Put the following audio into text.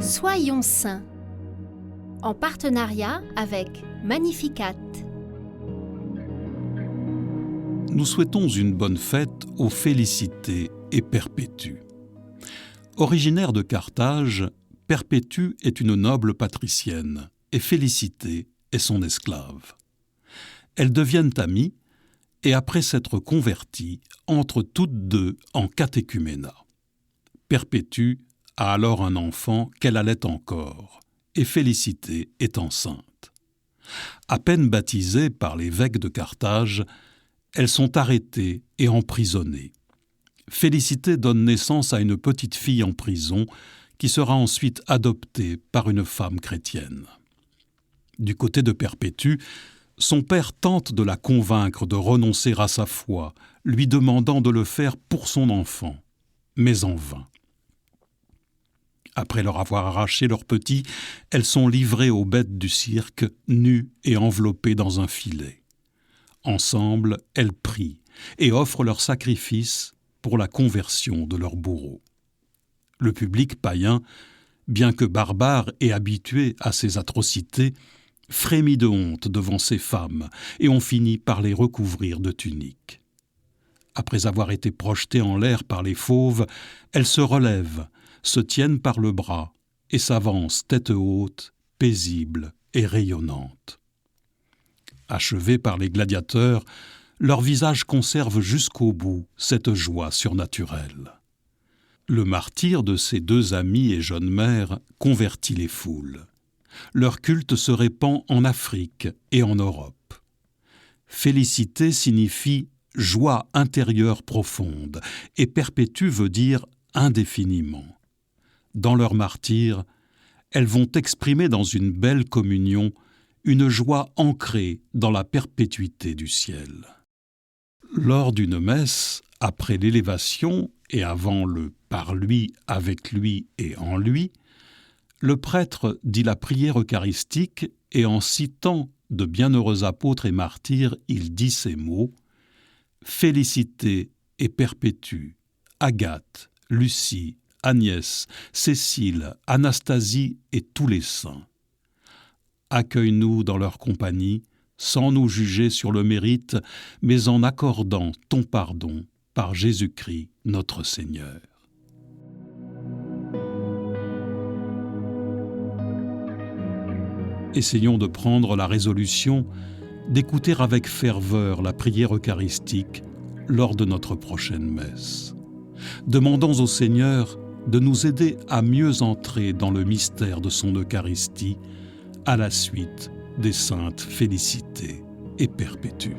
Soyons saints, en partenariat avec Magnificat. Nous souhaitons une bonne fête aux Félicité et Perpétue. Originaire de Carthage, Perpétue est une noble patricienne et Félicité est son esclave. Elles deviennent amies et après s'être converties, entrent toutes deux en catéchuménat. Perpétue a alors un enfant qu'elle allait encore et Félicité est enceinte. À peine baptisées par l'évêque de Carthage, elles sont arrêtées et emprisonnées. Félicité donne naissance à une petite fille en prison qui sera ensuite adoptée par une femme chrétienne. Du côté de Perpétue, son père tente de la convaincre de renoncer à sa foi, lui demandant de le faire pour son enfant, mais en vain. Après leur avoir arraché leur petit, elles sont livrées aux bêtes du cirque, nues et enveloppées dans un filet. Ensemble, elles prient et offrent leur sacrifice pour la conversion de leur bourreau. Le public païen, bien que barbare et habitué à ces atrocités, frémit de honte devant ces femmes et on finit par les recouvrir de tuniques. Après avoir été projetées en l'air par les fauves, elles se relèvent, se tiennent par le bras et s'avancent tête haute, paisibles et rayonnantes. Achevées par les gladiateurs, leurs visages conservent jusqu'au bout cette joie surnaturelle. Le martyre de ces deux amies et jeunes mères convertit les foules. Leur culte se répand en Afrique et en Europe. Félicité signifie joie intérieure profonde et Perpétue veut dire indéfiniment. Dans leur martyre, elles vont exprimer dans une belle communion une joie ancrée dans la perpétuité du ciel. Lors d'une messe, après l'élévation et avant le « par lui, avec lui et en lui », le prêtre dit la prière eucharistique et en citant de bienheureux apôtres et martyrs, il dit ces mots « Félicité et Perpétue, Agathe, Lucie, Agnès, Cécile, Anastasie et tous les saints. Accueille-nous dans leur compagnie, sans nous juger sur le mérite, mais en accordant ton pardon par Jésus-Christ notre Seigneur. » Essayons de prendre la résolution d'écouter avec ferveur la prière eucharistique lors de notre prochaine messe. Demandons au Seigneur de nous aider à mieux entrer dans le mystère de son Eucharistie à la suite des saintes Félicité et Perpétue.